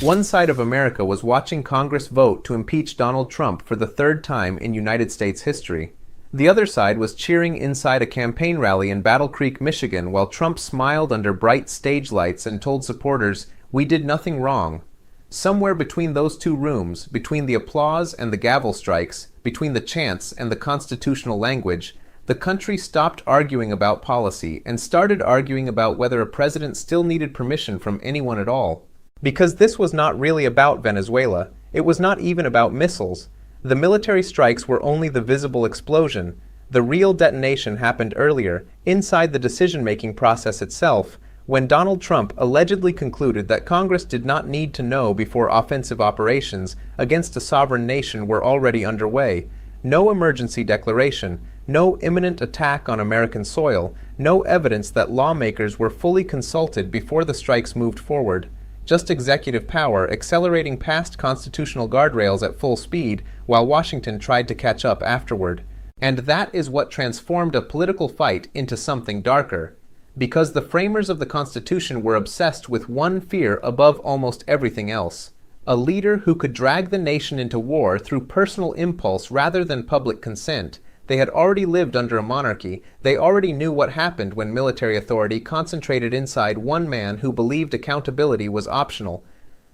One side of America was watching Congress vote to impeach Donald Trump for the third time in United States history. The other side was cheering inside a campaign rally in Battle Creek, Michigan, while Trump smiled under bright stage lights and told supporters, "We did nothing wrong." Somewhere between those two rooms, between the applause and the gavel strikes, between the chants and the constitutional language, the country stopped arguing about policy and started arguing about whether a president still needed permission from anyone at all. Because this was not really about Venezuela. It was not even about missiles. The military strikes were only the visible explosion. The real detonation happened earlier, inside the decision-making process itself, when Donald Trump allegedly concluded that Congress did not need to know before offensive operations against a sovereign nation were already underway. No emergency declaration, no imminent attack on American soil, no evidence that lawmakers were fully consulted before the strikes moved forward. Just executive power accelerating past constitutional guardrails at full speed while Washington tried to catch up afterward. And that is what transformed a political fight into something darker. Because the framers of the Constitution were obsessed with one fear above almost everything else: a leader who could drag the nation into war through personal impulse rather than public consent. They had already lived under a monarchy. They already knew what happened when military authority concentrated inside one man who believed accountability was optional.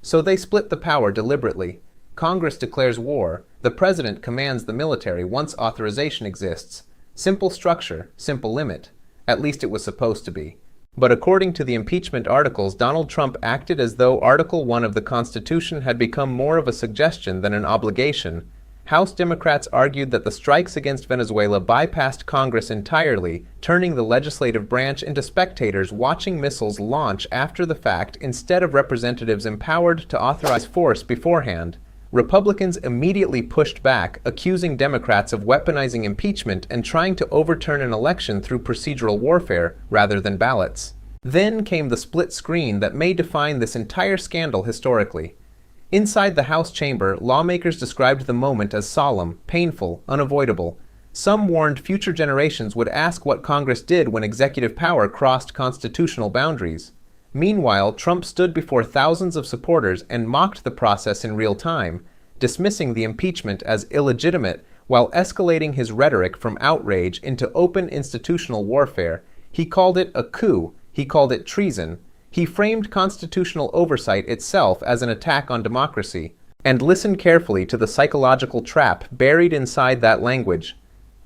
So they split the power deliberately. Congress declares war. The president commands the military once authorization exists. Simple structure, simple limit. At least it was supposed to be. But according to the impeachment articles, Donald Trump acted as though Article 1 of the Constitution had become more of a suggestion than an obligation. House Democrats argued that the strikes against Venezuela bypassed Congress entirely, turning the legislative branch into spectators watching missiles launch after the fact instead of representatives empowered to authorize force beforehand. Republicans immediately pushed back, accusing Democrats of weaponizing impeachment and trying to overturn an election through procedural warfare rather than ballots. Then came the split screen that may define this entire scandal historically. Inside the House chamber, lawmakers described the moment as solemn, painful, unavoidable. Some warned future generations would ask what Congress did when executive power crossed constitutional boundaries. Meanwhile, Trump stood before thousands of supporters and mocked the process in real time, dismissing the impeachment as illegitimate while escalating his rhetoric from outrage into open institutional warfare. He called it a coup. He called it treason. He framed constitutional oversight itself as an attack on democracy. And listen carefully to the psychological trap buried inside that language.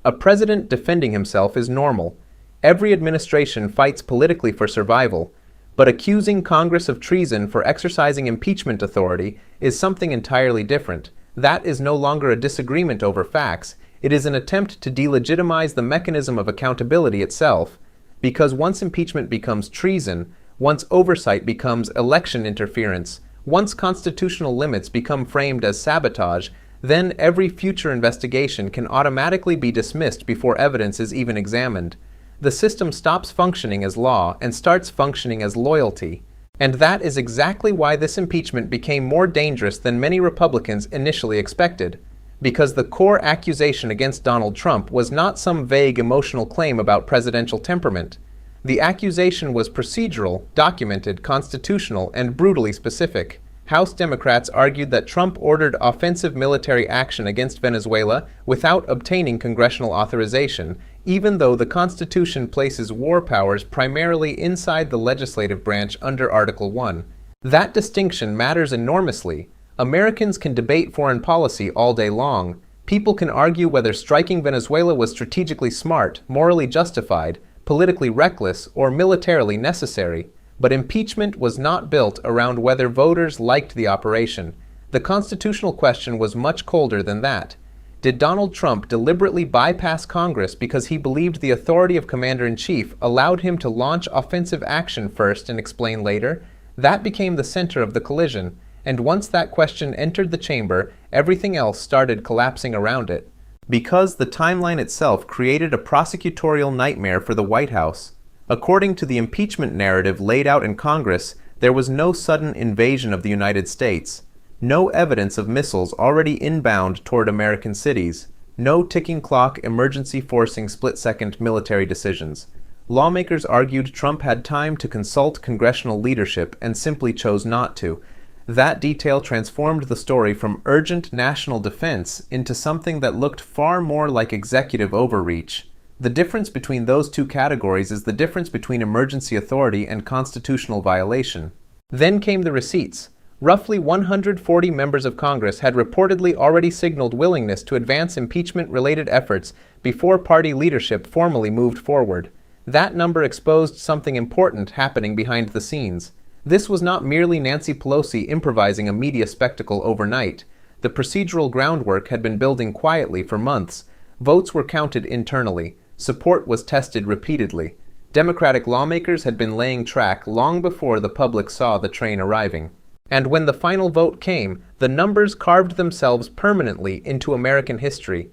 A president defending himself is normal. Every administration fights politically for survival. But accusing Congress of treason for exercising impeachment authority is something entirely different. That is no longer a disagreement over facts. It is an attempt to delegitimize the mechanism of accountability itself. Because once impeachment becomes treason, once oversight becomes election interference, once constitutional limits become framed as sabotage, then every future investigation can automatically be dismissed before evidence is even examined. The system stops functioning as law and starts functioning as loyalty. And that is exactly why this impeachment became more dangerous than many Republicans initially expected. Because the core accusation against Donald Trump was not some vague emotional claim about presidential temperament. The accusation was procedural, documented, constitutional, and brutally specific. House Democrats argued that Trump ordered offensive military action against Venezuela without obtaining congressional authorization, even though the Constitution places war powers primarily inside the legislative branch under Article 1. That distinction matters enormously. Americans can debate foreign policy all day long. People can argue whether striking Venezuela was strategically smart, morally justified, politically reckless, or militarily necessary. But impeachment was not built around whether voters liked the operation. The constitutional question was much colder than that. Did Donald Trump deliberately bypass Congress because he believed the authority of commander-in-chief allowed him to launch offensive action first and explain later? That became the center of the collision, and once that question entered the chamber, everything else started collapsing around it. Because the timeline itself created a prosecutorial nightmare for the White House. According to the impeachment narrative laid out in Congress, there was no sudden invasion of the United States, no evidence of missiles already inbound toward American cities, no ticking clock emergency forcing split-second military decisions. Lawmakers argued Trump had time to consult congressional leadership and simply chose not to. That detail transformed the story from urgent national defense into something that looked far more like executive overreach. The difference between those two categories is the difference between emergency authority and constitutional violation. Then came the receipts. Roughly 140 members of Congress had reportedly already signaled willingness to advance impeachment-related efforts before party leadership formally moved forward. That number exposed something important happening behind the scenes. This was not merely Nancy Pelosi improvising a media spectacle overnight. The procedural groundwork had been building quietly for months. Votes were counted internally. Support was tested repeatedly. Democratic lawmakers had been laying track long before the public saw the train arriving. And when the final vote came, the numbers carved themselves permanently into American history.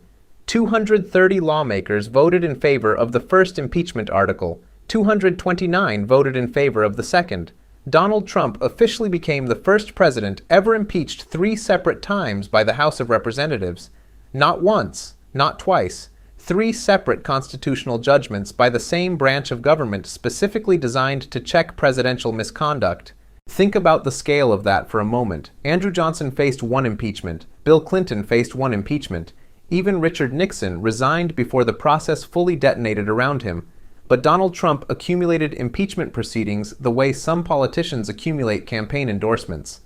230 lawmakers voted in favor of the first impeachment article. 229 voted in favor of the second. Donald Trump officially became the first president ever impeached 3 separate times by the House of Representatives. Not once, not twice. 3 separate constitutional judgments by the same branch of government specifically designed to check presidential misconduct. Think about the scale of that for a moment. Andrew Johnson faced 1 impeachment. Bill Clinton faced 1 impeachment. Even Richard Nixon resigned before the process fully detonated around him. But Donald Trump accumulated impeachment proceedings the way some politicians accumulate campaign endorsements.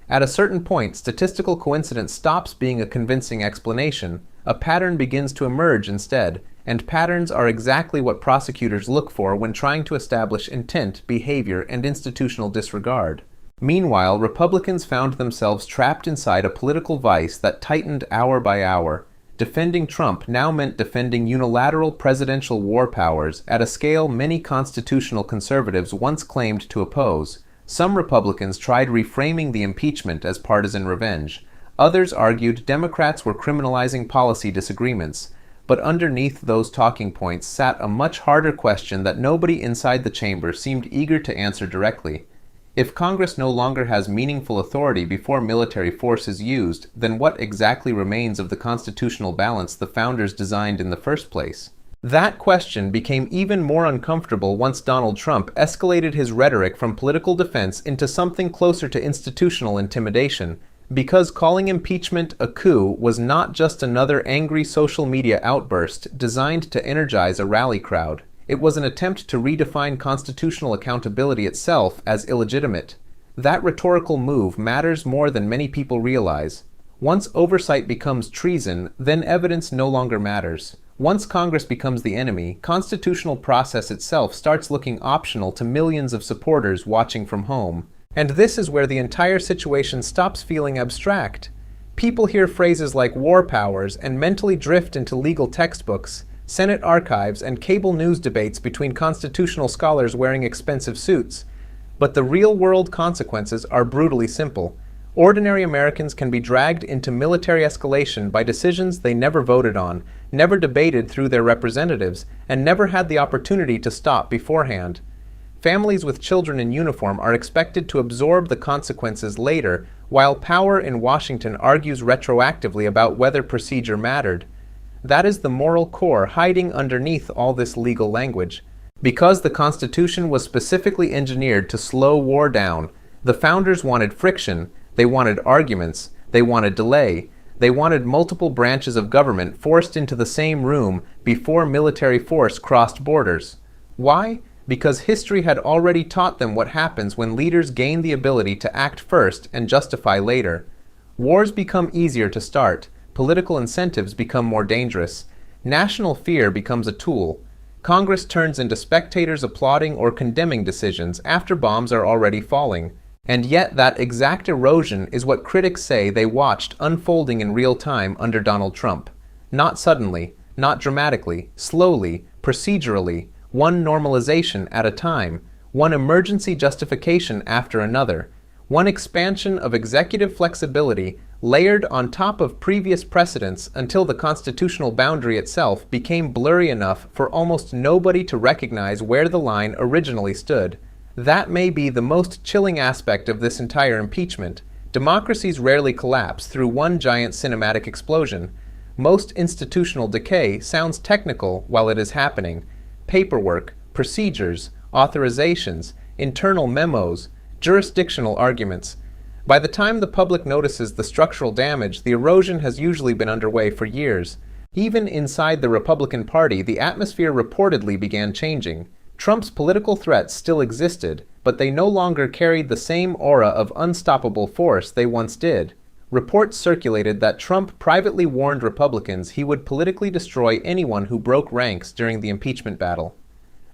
At a certain point, statistical coincidence stops being a convincing explanation. A pattern begins to emerge instead, and patterns are exactly what prosecutors look for when trying to establish intent, behavior, and institutional disregard. Meanwhile, Republicans found themselves trapped inside a political vice that tightened hour by hour. Defending Trump now meant defending unilateral presidential war powers at a scale many constitutional conservatives once claimed to oppose. Some Republicans tried reframing the impeachment as partisan revenge. Others argued Democrats were criminalizing policy disagreements. But underneath those talking points sat a much harder question that nobody inside the chamber seemed eager to answer directly. If Congress no longer has meaningful authority before military force is used, then what exactly remains of the constitutional balance the founders designed in the first place? That question became even more uncomfortable once Donald Trump escalated his rhetoric from political defense into something closer to institutional intimidation, because calling impeachment a coup was not just another angry social media outburst designed to energize a rally crowd. It was an attempt to redefine constitutional accountability itself as illegitimate. That rhetorical move matters more than many people realize. Once oversight becomes treason, then evidence no longer matters. Once Congress becomes the enemy, constitutional process itself starts looking optional to millions of supporters watching from home. And this is where the entire situation stops feeling abstract. People hear phrases like war powers and mentally drift into legal textbooks, Senate archives, and cable news debates between constitutional scholars wearing expensive suits. But the real-world consequences are brutally simple. Ordinary Americans can be dragged into military escalation by decisions they never voted on, never debated through their representatives, and never had the opportunity to stop beforehand. Families with children in uniform are expected to absorb the consequences later, while power in Washington argues retroactively about whether procedure mattered. That is the moral core hiding underneath all this legal language. Because the Constitution was specifically engineered to slow war down, the founders wanted friction, they wanted arguments, they wanted delay, they wanted multiple branches of government forced into the same room before military force crossed borders. Why? Because history had already taught them what happens when leaders gain the ability to act first and justify later. Wars become easier to start. Political incentives become more dangerous. National fear becomes a tool. Congress turns into spectators applauding or condemning decisions after bombs are already falling. And yet that exact erosion is what critics say they watched unfolding in real time under Donald Trump. Not suddenly, not dramatically, slowly, procedurally, one normalization at a time, one emergency justification after another, one expansion of executive flexibility layered on top of previous precedents until the constitutional boundary itself became blurry enough for almost nobody to recognize where the line originally stood. That may be the most chilling aspect of this entire impeachment. Democracies rarely collapse through one giant cinematic explosion. Most institutional decay sounds technical while it is happening. Paperwork, procedures, authorizations, internal memos, jurisdictional arguments. By the time the public notices the structural damage, the erosion has usually been underway for years. Even inside the Republican Party, the atmosphere reportedly began changing. Trump's political threats still existed, but they no longer carried the same aura of unstoppable force they once did. Reports circulated that Trump privately warned Republicans he would politically destroy anyone who broke ranks during the impeachment battle.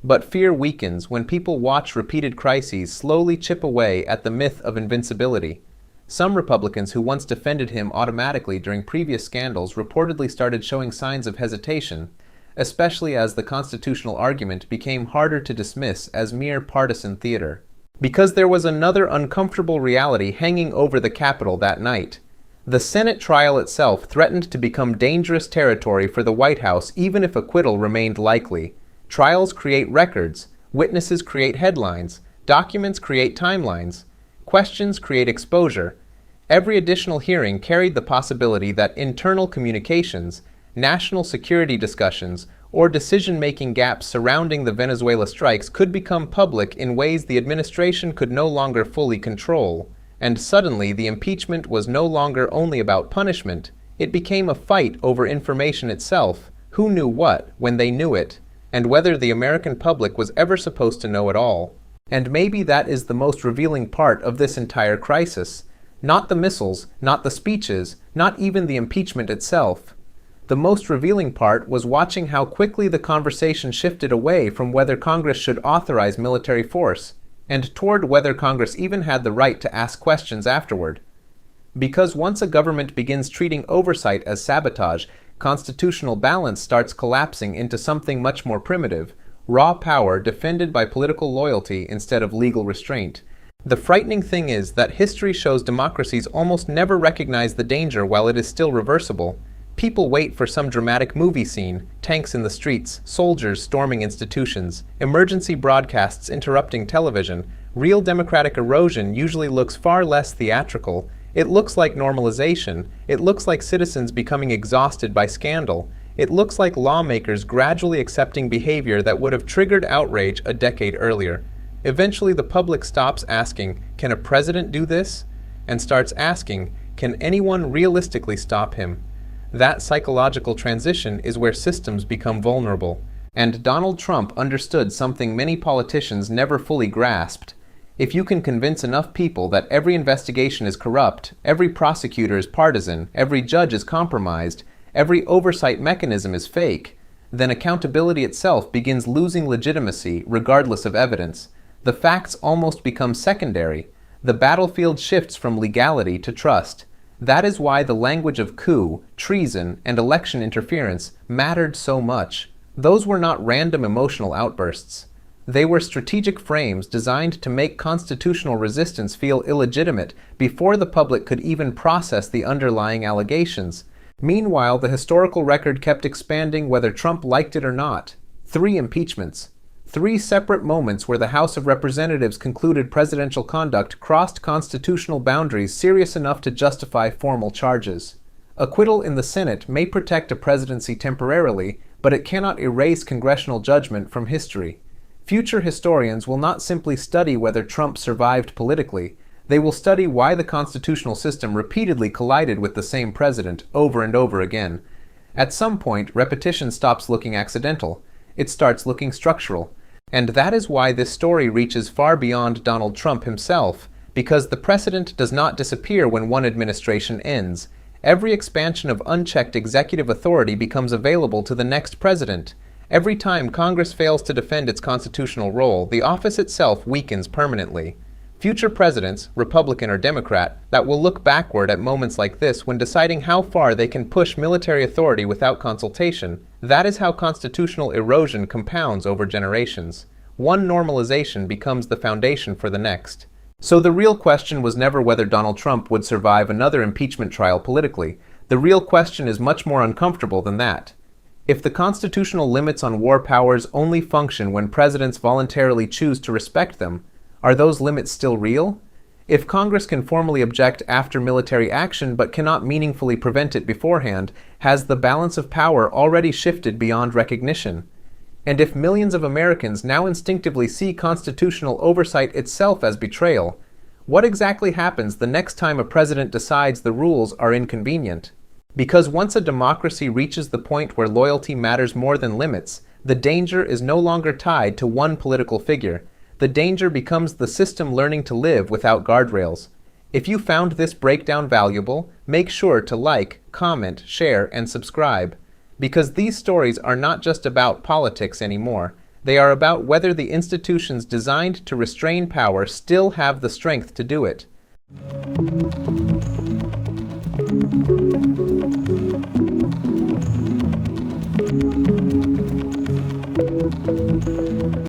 But fear weakens when people watch repeated crises slowly chip away at the myth of invincibility. Some Republicans who once defended him automatically during previous scandals reportedly started showing signs of hesitation, especially as the constitutional argument became harder to dismiss as mere partisan theater. Because there was another uncomfortable reality hanging over the Capitol that night. The Senate trial itself threatened to become dangerous territory for the White House even if acquittal remained likely. Trials create records, witnesses create headlines, documents create timelines, questions create exposure. Every additional hearing carried the possibility that internal communications, national security discussions, or decision-making gaps surrounding the Venezuela strikes could become public in ways the administration could no longer fully control. And suddenly, the impeachment was no longer only about punishment. It became a fight over information itself, who knew what when they knew it, and whether the American public was ever supposed to know at all. And maybe that is the most revealing part of this entire crisis. Not the missiles, not the speeches, not even the impeachment itself. The most revealing part was watching how quickly the conversation shifted away from whether Congress should authorize military force, and toward whether Congress even had the right to ask questions afterward. Because once a government begins treating oversight as sabotage, constitutional balance starts collapsing into something much more primitive, raw power defended by political loyalty instead of legal restraint. The frightening thing is that history shows democracies almost never recognize the danger while it is still reversible. People wait for some dramatic movie scene, tanks in the streets, soldiers storming institutions, emergency broadcasts interrupting television. Real democratic erosion usually looks far less theatrical. It looks like normalization. It looks like citizens becoming exhausted by scandal. It looks like lawmakers gradually accepting behavior that would have triggered outrage a decade earlier. Eventually, the public stops asking, "Can a president do this?" and starts asking, "Can anyone realistically stop him?" That psychological transition is where systems become vulnerable. And Donald Trump understood something many politicians never fully grasped. If you can convince enough people that every investigation is corrupt, every prosecutor is partisan, every judge is compromised, every oversight mechanism is fake, then accountability itself begins losing legitimacy regardless of evidence. The facts almost become secondary. The battlefield shifts from legality to trust. That is why the language of coup, treason, and election interference mattered so much. Those were not random emotional outbursts. They were strategic frames designed to make constitutional resistance feel illegitimate before the public could even process the underlying allegations. Meanwhile, the historical record kept expanding whether Trump liked it or not. 3 impeachments. 3 separate moments where the House of Representatives concluded presidential conduct crossed constitutional boundaries serious enough to justify formal charges. Acquittal in the Senate may protect a presidency temporarily, but it cannot erase congressional judgment from history. Future historians will not simply study whether Trump survived politically. They will study why the constitutional system repeatedly collided with the same president over and over again. At some point, repetition stops looking accidental. It starts looking structural. And that is why this story reaches far beyond Donald Trump himself, because the precedent does not disappear when one administration ends. Every expansion of unchecked executive authority becomes available to the next president. Every time Congress fails to defend its constitutional role, the office itself weakens permanently. Future presidents, Republican or Democrat, that will look backward at moments like this when deciding how far they can push military authority without consultation. That is how constitutional erosion compounds over generations. One normalization becomes the foundation for the next. So the real question was never whether Donald Trump would survive another impeachment trial politically. The real question is much more uncomfortable than that. If the constitutional limits on war powers only function when presidents voluntarily choose to respect them, are those limits still real? If Congress can formally object after military action but cannot meaningfully prevent it beforehand, has the balance of power already shifted beyond recognition? And if millions of Americans now instinctively see constitutional oversight itself as betrayal, What exactly happens the next time a president decides the rules are inconvenient? Because once a democracy reaches the point where loyalty matters more than limits, the danger is no longer tied to one political figure. The danger becomes the system learning to live without guardrails. If you found this breakdown valuable, make sure to like, comment, share, and subscribe. Because these stories are not just about politics anymore. They are about whether the institutions designed to restrain power still have the strength to do it.